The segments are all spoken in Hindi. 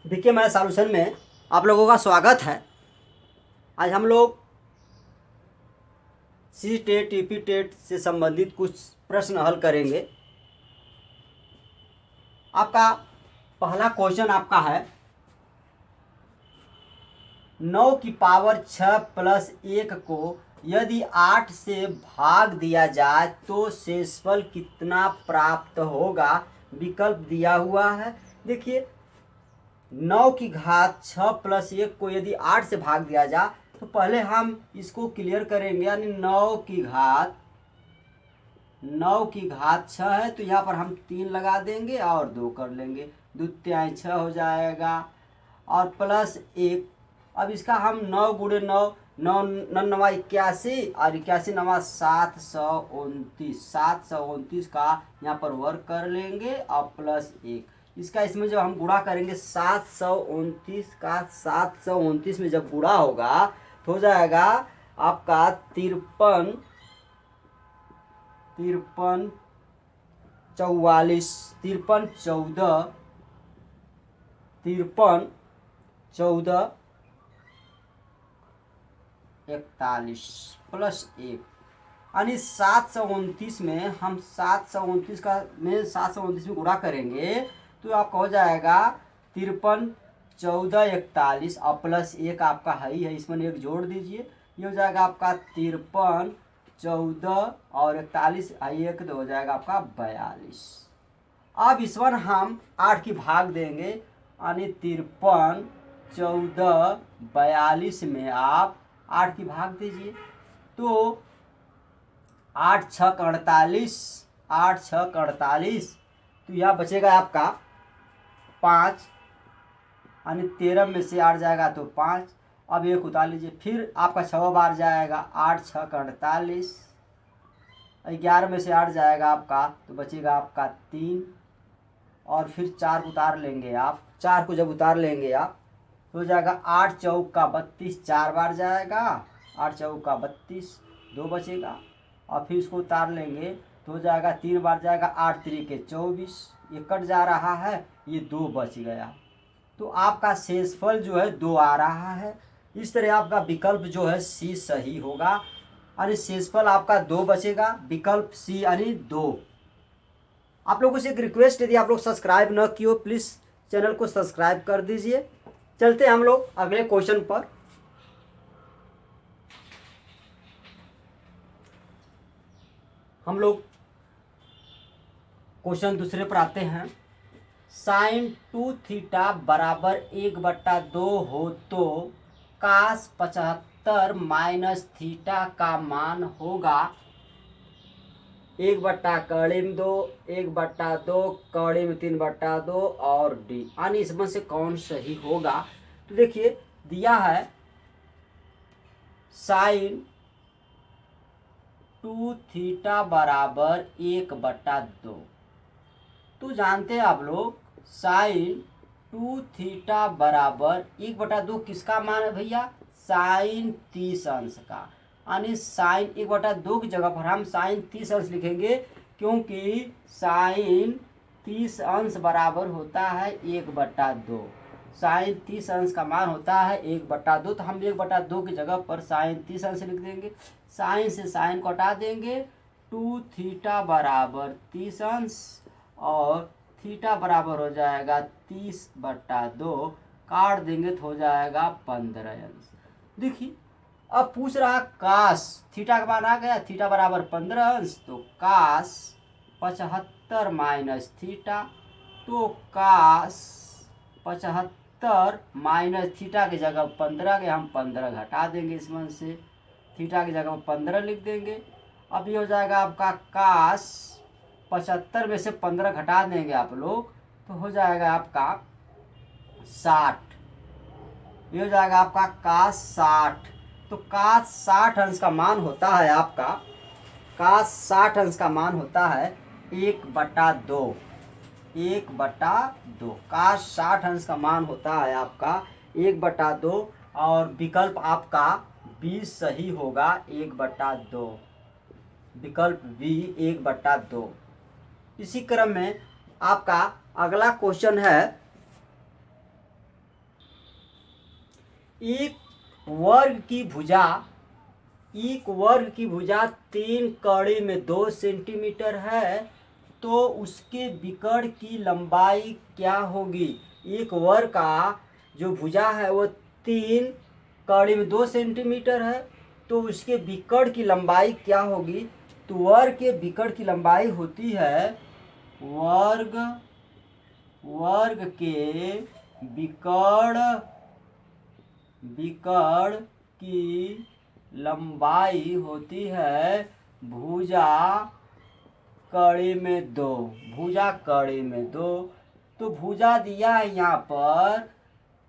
देखिए, मेरे सॉल्यूशन में आप लोगों का स्वागत है। आज हम लोग सी टेट टीपी टेट से संबंधित कुछ प्रश्न हल करेंगे। आपका पहला क्वेश्चन आपका है 9 की पावर 6 प्लस 1 को यदि 8 से भाग दिया जाए तो शेषफल कितना प्राप्त होगा। विकल्प दिया हुआ है। देखिए, 9 की घात 6 प्लस 1 को यदि 8 से भाग दिया जाए तो पहले हम इसको क्लियर करेंगे। यानी 9 की घात 6 है तो यहाँ पर हम 3 लगा देंगे और 2 कर लेंगे, 2 तिहाई 6 हो जाएगा और प्लस 1। अब इसका हम 9 गुणे 9, 9 नवा 81 और 81 नवा 729, 729 का यहाँ पर वर्ग कर लेंगे और प्लस 1। इसका इसमें जब हम गुणा करेंगे 729 का 729 में जब गुणा होगा तो हो जाएगा आपका 53 44 53 14 53 14 41 प्लस 1 यानी 729 में हम 729 का में 729 में गुणा करेंगे तो आपका हो जाएगा 53 14 41 और प्लस 1 आपका है ही है, इसमें 1 जोड़ दीजिए। ये हो जाएगा आपका 53 14 और 41 1 तो हो जाएगा आपका 42। अब इस पर हम 8 की भाग देंगे यानी 53 14 42 में आप 8 की भाग दीजिए तो 8 6 48, 8 6 48 तो यह बचेगा आपका 5 यानी 13 में से 8 जाएगा तो 5। अब 1 उतार लीजिए, फिर आपका 6 बार जाएगा 8 6 48, 11 में से 8 जाएगा आपका तो बचेगा आपका 3 और फिर 4 उतार लेंगे आप। 4 को जब उतार लेंगे आप तो हो जाएगा 8 चौका 32, 4 बार जाएगा 8 चौका 32, 2 बचेगा और फिर इसको उतार लेंगे तो हो जाएगा 3 बार जाएगा 8 3 24, ये कट जा रहा है, ये 2 बच गया तो आपका शेषफल जो है 2 आ रहा है। इस तरह आपका विकल्प जो है सी सही होगा यानी शेषफल आपका 2 बचेगा, विकल्प सी यानी 2। आप लोगों से एक रिक्वेस्ट, यदि आप लोग सब्सक्राइब न किए हो प्लीज़ चैनल को सब्सक्राइब कर दीजिए। चलते हम लोग अगले क्वेश्चन पर। हम लोग क्वेश्चन दूसरे पर आते हैं। साइन 2 थीटा बराबर 1/2 हो तो कास 75 माइनस थीटा का मान होगा 1/2 1/2 3/2 और डी, यानी इसमें से कौन सही होगा। तो देखिए दिया है साइन 2 थीटा बराबर 1/2। तो जानते हैं आप लोग साइन 2 थीटा बराबर 1/2 किसका मान है भैया, साइन 30 अंश का। यानी साइन 1/2 की जगह पर हम साइन 30 अंश लिखेंगे क्योंकि साइन 30 अंश बराबर होता है 1/2। साइन 30 अंश का मान होता है 1/2 तो हम 1/2 की जगह पर साइन 30 अंश लिख देंगे। साइन से साइन को हटा देंगे, 2 थीटा बराबर 30 अंश और थीटा बराबर हो जाएगा 30/2, काट देंगे तो हो जाएगा 15 अंश। देखिए अब पूछ रहा कास, थीटा का मान आ गया, थीटा बराबर 15 अंश तो कास 75 माइनस थीटा, तो कास 75 माइनस थीटा की जगह 15 के हम 15 घटा देंगे इसमें से, थीटा की जगह 15 लिख देंगे। अब ये हो जाएगा आपका कास 75 में से 15 घटा देंगे आप लोग तो हो जाएगा आपका 60। ये हो जाएगा आपका कास 60। तो कास 60 अंश का मान होता है आपका, कास 60 अंश का मान होता है 1/2, 1/2। कास 60 अंश का मान होता है आपका 1/2 और विकल्प आपका बी सही होगा 1/2, विकल्प बी 1/2। इसी क्रम में आपका अगला क्वेश्चन है एक वर्ग की भुजा एक वर्ग की भुजा 3 कड़ी में 2 सेंटीमीटर है, तो उसके विकर्ण की लंबाई क्या होगी। एक वर्ग का जो भुजा है वो 3 कड़ी में 2 सेंटीमीटर है, तो उसके विकर्ण की लंबाई क्या होगी। तो वर्ग के विकर्ण की लंबाई होती है वर्ग के विकर्ण की लंबाई होती है भुजा कड़ी में 2। भुजा कड़ी में 2, तो भुजा दिया है यहाँ पर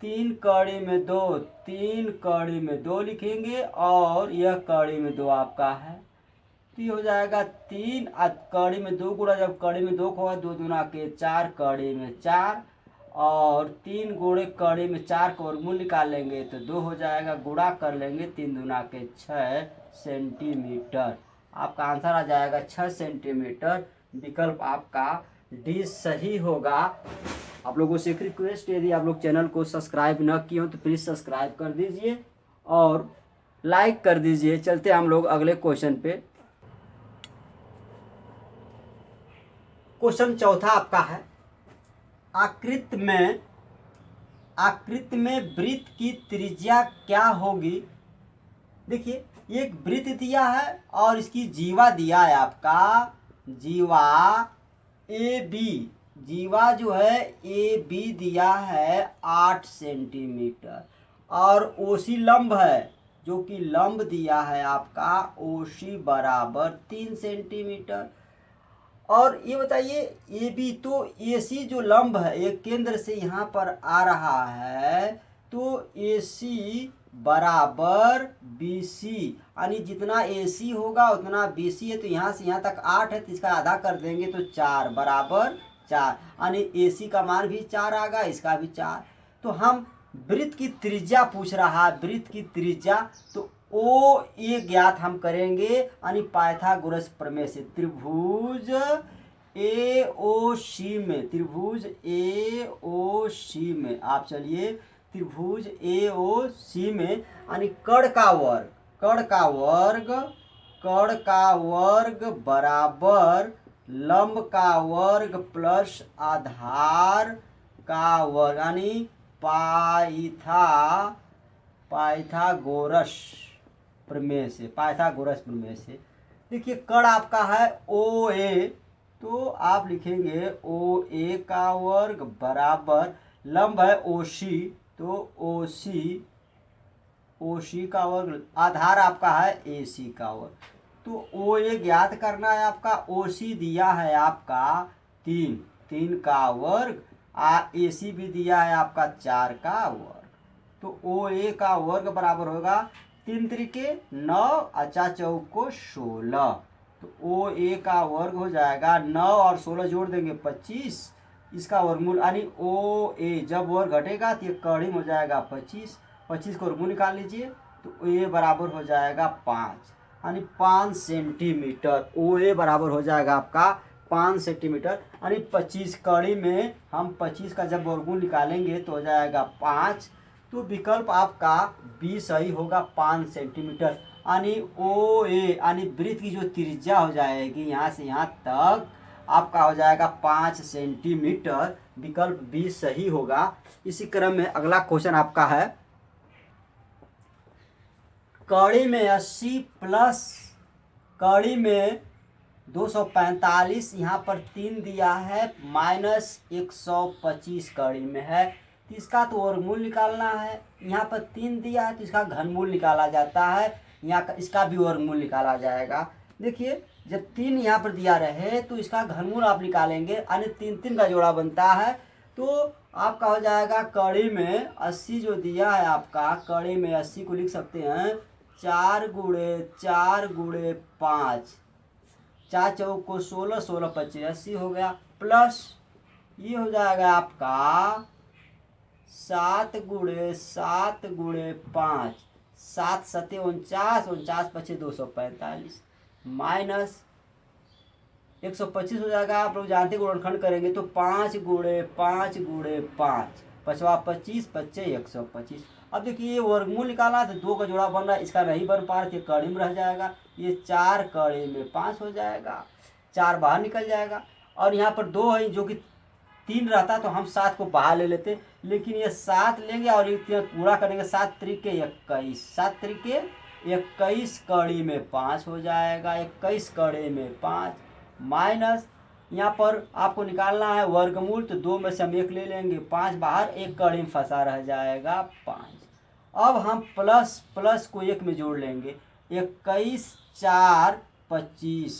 3 कड़ी में 2, 3 कड़ी में 2 लिखेंगे और यह कड़ी में 2 आपका है। तो ये हो जाएगा 3 कड़ी में 2 गुणा, जब कड़ी में 2 होगा 2 दूना के 4 कड़ी में 4 और 3 गुणे कड़ी में 4 का वर्गमूल निकालेंगे तो 2 हो जाएगा, गुणा कर लेंगे 3 दूना के 6 सेंटीमीटर। आपका आंसर आ जाएगा 6 सेंटीमीटर। विकल्प आपका डी सही होगा। आप लोगों से एक रिक्वेस्ट, यदि आप लोग चैनल को सब्सक्राइब न किए हो तो प्लीज़ सब्सक्राइब कर दीजिए और लाइक कर दीजिए। चलते हम लोग अगले क्वेश्चन पे। क्वेश्चन चौथा आपका है, आकृति में वृत्त की त्रिज्या क्या होगी। देखिए एक वृत्त दिया है और इसकी जीवा दिया है आपका, जीवा ए बी, जीवा जो है ए बी दिया है 8 सेंटीमीटर और ओसी लंब है जो कि लंब दिया है आपका ओसी बराबर 3 सेंटीमीटर। और ये बताइए ए बी, तो ए सी जो लंब है एक केंद्र से यहाँ पर आ रहा है, तो ए सी बराबर बी सी, यानी जितना ए सी होगा उतना बी सी है। तो यहाँ से यहाँ तक 8 है तो इसका आधा कर देंगे तो 4 बराबर 4, यानी ए सी का मान भी 4 आ गया, इसका भी 4। तो हम वृत्त की त्रिज्या पूछ रहा है, वृत्त की त्रिज्या, तो ओ ए ज्ञात हम करेंगे, यानी पाइथागोरस प्रमेय से। त्रिभुज ए ओ सी में, त्रिभुज ए ओ सी में, आप चलिए त्रिभुज ए ओ सी में, यानी कर्ण का वर्ग बराबर लंब का वर्ग प्लस आधार का वर्ग, यानी पाइथागोरस प्रमेय से। देखिए कर्ण आपका है ओ ए, तो आप लिखेंगे ओ ए का वर्ग बराबर लंब है ओ सी, तो ओ सी का वर्ग, आधार आपका है ए सी का वर्ग। तो ओ ए ज्ञात करना है आपका, ओ सी दिया है आपका 3 का वर्ग, ए सी भी दिया है आपका 4 का वर्ग। तो ओ ए का वर्ग बराबर होगा 3 त्रिके 9, अच्छा चौक को 16, तो ओ ए का वर्ग हो जाएगा 9 और 16 जोड़ देंगे 25, इसका वर्गमूल, यानी ओ ए जब वर्ग घटेगा तो ये कड़ी हो जाएगा 25, 25 को वर्गमूल निकाल लीजिए तो ए बराबर हो जाएगा 5, यानी 5 सेंटीमीटर। ओ ए बराबर हो जाएगा आपका 5 सेंटीमीटर, यानी 25 कड़ी में हम 25 का जब वर्गमूल निकालेंगे तो हो जाएगा 5। तो विकल्प आपका बी सही होगा, 5 सेंटीमीटर, यानी ओ ए यानी वृत्त की जो त्रिज्या हो जाएगी यहाँ से यहाँ तक आपका हो जाएगा 5 सेंटीमीटर। विकल्प बी सही होगा। इसी क्रम में अगला क्वेश्चन आपका है, कड़ी में 80 प्लस कड़ी में 245, यहाँ पर 3 दिया है, माइनस 125 कड़ी में है, तो इसका तो वर्गमूल निकालना है। यहाँ पर 3 दिया है तो इसका घनमूल निकाला जाता है, यहाँ का इसका भी वर्गमूल निकाला जाएगा। देखिए जब 3 यहाँ पर दिया रहे तो इसका घनमूल आप निकालेंगे, यानी 3 का जोड़ा बनता है, तो आपका हो जाएगा कड़ी में 80 जो दिया है आपका, कड़ी में 80 को लिख सकते हैं 4 गुणे 5, 4 चौक को 16, 16 25 80 हो गया, प्लस ये हो जाएगा आपका 7 गुणे 5, 7 सते 49, 49 पचे 245, माइनस 125 हो जाएगा। आप लोग जानते गुणनखंड करेंगे तो 5 गुणे 5, पचवा 25, पच्चे 125, अब देखिए ये वर्गमूल निकालना है तो 2 का जोड़ा बन रहा है, इसका नहीं बन पा रहा, ये कड़ी में रह जाएगा, ये 4 कड़ी में 5 हो जाएगा, 4 बाहर निकल जाएगा। और यहाँ पर 2 है जो कि 3 रहता तो हम 7 को बाहर ले लेते, लेकिन ये 7 लेंगे और ये पूरा करेंगे, 7 त्रिके 21, 7 त्रिके 21 कड़ी में 5 हो जाएगा, 21 कड़ी में 5 माइनस यहाँ पर आपको निकालना है वर्गमूल, तो 2 में से हम 1 ले लेंगे, 5 बाहर, 1 कड़ी में फंसा रह जाएगा 5। अब हम प्लस प्लस को 1 में जोड़ लेंगे, 21 4 25,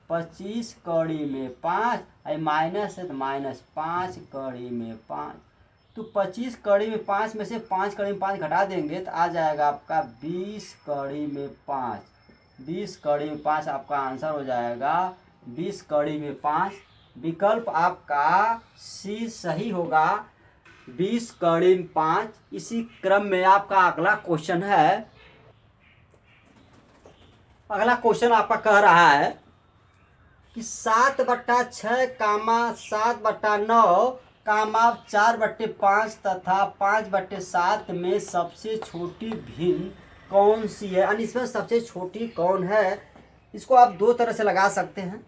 25 कड़ी में 5, माइनस है तो माइनस 5 कड़ी में 5, तो 25 कड़ी में 5 में से 5 कड़ी में 5 घटा देंगे तो आ जाएगा आपका 20 कड़ी में 5, 20 कड़ी में 5 आपका आंसर हो जाएगा 20 कड़ी में 5। विकल्प आपका सी सही होगा, 20 कड़ी में 5। इसी क्रम में आपका अगला क्वेश्चन है, अगला क्वेश्चन आपका कह रहा है कि 7/6 कामा 7/9 कामा 4/5 तथा 5/7 में सबसे छोटी भिन्न कौन सी है, यानी इसमें सबसे छोटी कौन है। इसको आप 2 तरह से लगा सकते हैं।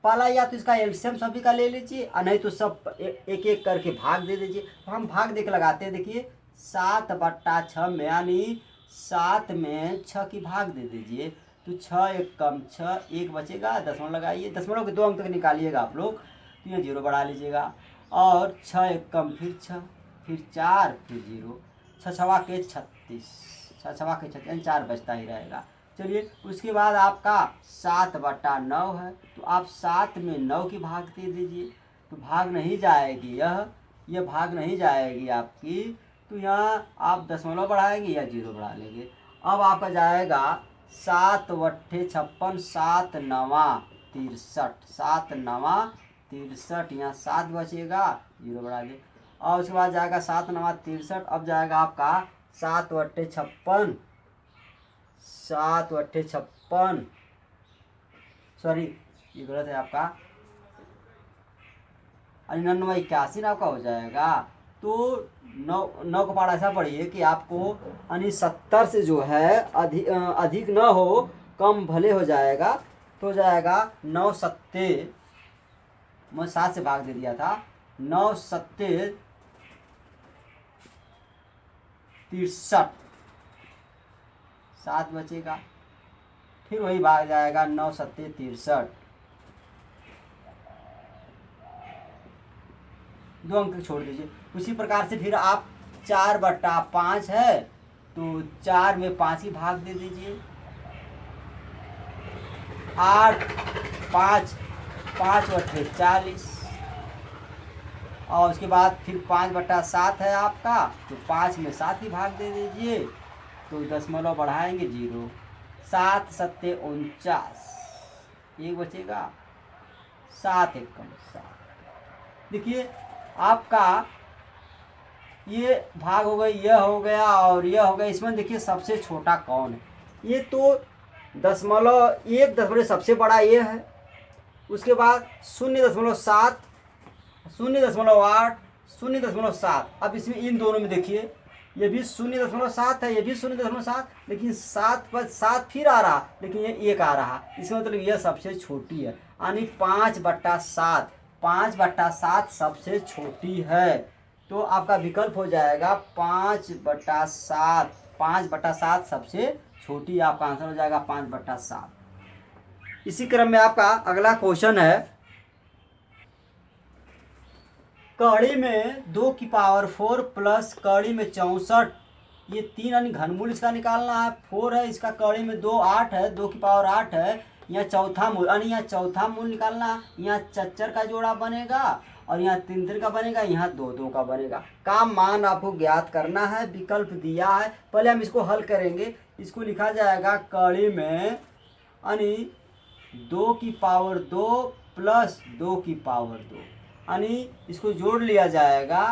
पहला, या तो इसका एलसीएम सभी का ले लीजिए और नहीं तो सब एक एक करके भाग दे दीजिए। तो हम भाग दे के लगाते हैं। देखिए 7/6 में, यानी 7 में 6 की भाग दे दीजिए, तो 6 1 कम 6, 1 बचेगा, दशमलव लगाइए, दशमलव के 2 अंक तक निकालिएगा आप लोग, तो ये 0 बढ़ा लीजिएगा, और 6 1 कम फिर 6, फिर 4, फिर 0, 6 6 के 36, 6 6 के 36, 4 बचता ही रहेगा। चलिए उसके बाद आपका 7/9 है, तो आप 7 में 9 की भाग दे दीजिए, तो भाग नहीं जाएगी, यह भाग नहीं जाएगी आपकी, तो यहाँ आप दशमलव बढ़ाएंगे या 0 बढ़ा लेंगे। अब आपका जाएगा 7 × 56, 7 9 63, 7 9 63, यहाँ 7 बचेगा, 0 बढ़ा दे, और उसके बाद जाएगा 7 9 63। अब जाएगा आपका 7 × 56, 7 × 56, सॉरी ये गलत है आपका, 99 81 आपका हो जाएगा। तो 9 का पारा ऐसा पढ़िए कि आपको यानी 70 से जो है अधिक न हो, कम भले हो जाएगा, तो हो जाएगा 9 7, मैं 7 से भाग दे दिया था, 9 7 63, 7 बचेगा, फिर वही भाग जाएगा 9 7 63, 2 अंक छोड़ दीजिए। उसी प्रकार से फिर आप 4/5 है, तो 4 में 5 की भाग दे दीजिए, 8 5 5/8 40, और उसके बाद फिर 5/7 है आपका, तो 5 में 7 की भाग दे दीजिए, तो दशमलव बढ़ाएंगे 0, 7 7 49, 1 बचेगा, 7 1 कम 7। देखिए आपका ये भाग हो गई, यह हो गया और यह हो गया। इसमें देखिए सबसे छोटा कौन है, ये तो 1 सबसे बड़ा ये है, उसके बाद 0.7, 0.8, 0.7। अब इसमें इन दोनों में देखिए ये भी 0.7 है, ये भी 0.7, लेकिन 7 पर 7 फिर आ रहा, लेकिन ये 1 आ रहा, इसका मतलब यह सबसे छोटी है, यानी 5/7, 5/7 सबसे छोटी है। तो आपका विकल्प हो जाएगा 5/7, 5/7 सबसे छोटी, आपका आंसर हो जाएगा 5/7। इसी क्रम में आपका अगला क्वेश्चन है, कड़ी में 2 की पावर 4 प्लस कड़ी में 64, ये 3 यानी घनमूल इसका निकालना है। 4 है, इसका कड़ी में 2 8 है, 2 की पावर 8 है, यहाँ चौथा मूल, यानी यहाँ चौथा मूल निकालना है। यहाँ 4 का जोड़ा बनेगा और यहाँ 3 का बनेगा, यहाँ 2 का बनेगा। का मान आपको ज्ञात करना है, विकल्प दिया है। पहले हम इसको हल करेंगे। इसको लिखा जाएगा कड़ी में यानी 2 की पावर 2 प्लस 2 की पावर 2, यानी इसको जोड़ लिया जाएगा,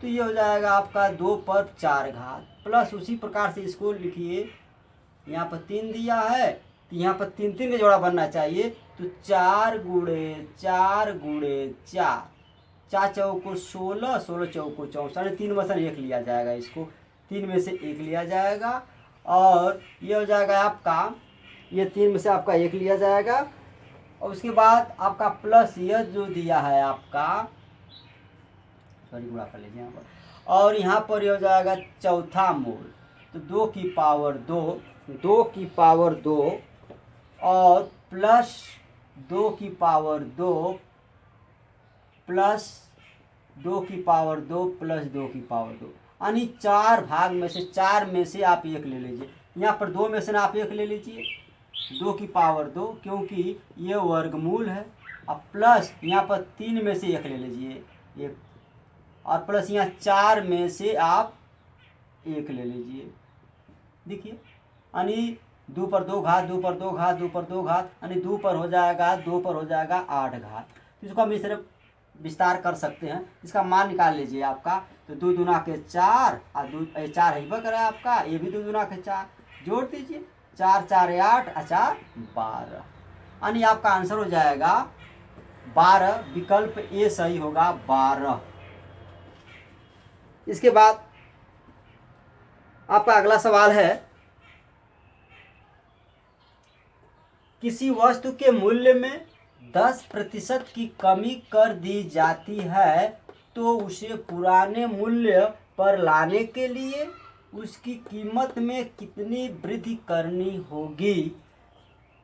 तो ये हो जाएगा आपका 2 पर 4 घात, प्लस उसी प्रकार से इसको लिखिए, यहाँ पर 3 दिया है, तो यहाँ पर 3 का जोड़ा बनना चाहिए, तो 4 × 4 × 4, 4 चौको 16, 16 चौको 64, 3 में से 1 लिया जाएगा इसको, 3 में से 1 लिया जाएगा और ये हो जाएगा आपका, ये 3 में से आपका 1 लिया जाएगा और उसके बाद आपका प्लस यह जो दिया है आपका, सॉरी गुणा कर लीजिए यहाँ पर, और यहाँ पर ये हो जाएगा चौथा मूल, तो 2 की पावर 2, 2 की पावर 2 और प्लस 2 की पावर 2 प्लस 2 की पावर 2 प्लस 2 की पावर 2, यानी 4 भाग में से 4 में से आप 1 ले लीजिए। यहाँ पर 2 में से ना आप 1 ले लीजिए, 2 की पावर 2, क्योंकि ये वर्गमूल है। अब प्लस यहाँ पर 3 में से 1 ले लीजिए, 1, और प्लस यहाँ 4 में से आप 1 ले लीजिए। देखिए यानी 2 पर 2 घात, 2 पर 2 घात, 2 पर 2 घात, यानी 2 पर हो जाएगा 2 पर हो जाएगा 8 घात। इसको हम इस तरह विस्तार कर सकते हैं। इसका मान निकाल लीजिए आपका, तो 2 दूना के 4 और 2 4 है करे आपका, ये भी 2 दूना के 4 जोड़ दीजिए, 4 4 8 और 4 12, यानी आपका आंसर हो जाएगा 12। विकल्प ए सही होगा 12। इसके बाद आपका अगला सवाल है, किसी वस्तु के मूल्य में 10% की कमी कर दी जाती है तो उसे पुराने मूल्य पर लाने के लिए उसकी कीमत में कितनी वृद्धि करनी होगी।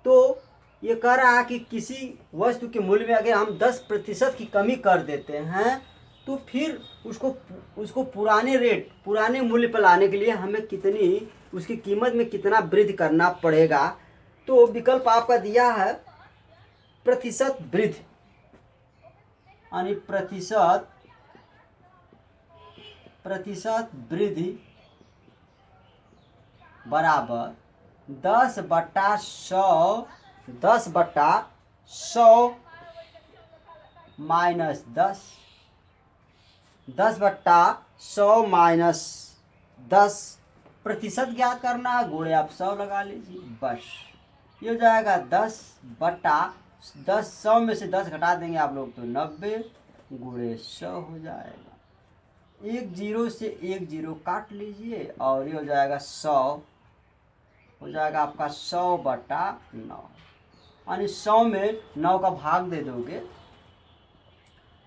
तो ये कह रहा है कि किसी वस्तु के मूल्य में अगर हम 10% की कमी कर देते हैं तो फिर उसको पुराने रेट, पुराने मूल्य पर लाने के लिए हमें कितनी, उसकी कीमत में कितना वृद्धि करना पड़ेगा। तो विकल्प आपका दिया है प्रतिशत वृद्धि, यानी प्रतिशत वृद्धि बराबर 10/100, 10/100 माइनस 10, 10/100 माइनस 10, प्रतिशत ज्ञात करना है, गुणे आप 100 लगा लीजिए, बस ये हो जाएगा 10/10। 100 में से 10 घटा देंगे आप लोग तो 90 गुणे 100 हो जाएगा। 1 0 से 1 0 काट लीजिए और ये हो जाएगा 100, हो जाएगा आपका 100/9, यानी 100 में 9 का भाग दे दोगे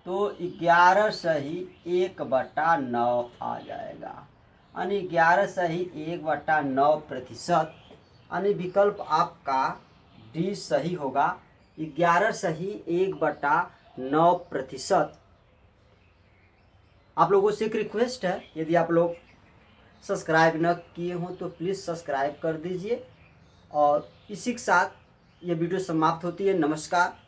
तो 11 सही 1/9 आ जाएगा, यानी 11 सही 1/9 प्रतिशत, यानी विकल्प आपका डी सही होगा, 11 सही 1/9 प्रतिशत। आप लोगों से एक रिक्वेस्ट है, यदि आप लोग सब्सक्राइब न किए हों तो प्लीज़ सब्सक्राइब कर दीजिए। और इसी के साथ ये वीडियो समाप्त होती है। नमस्कार।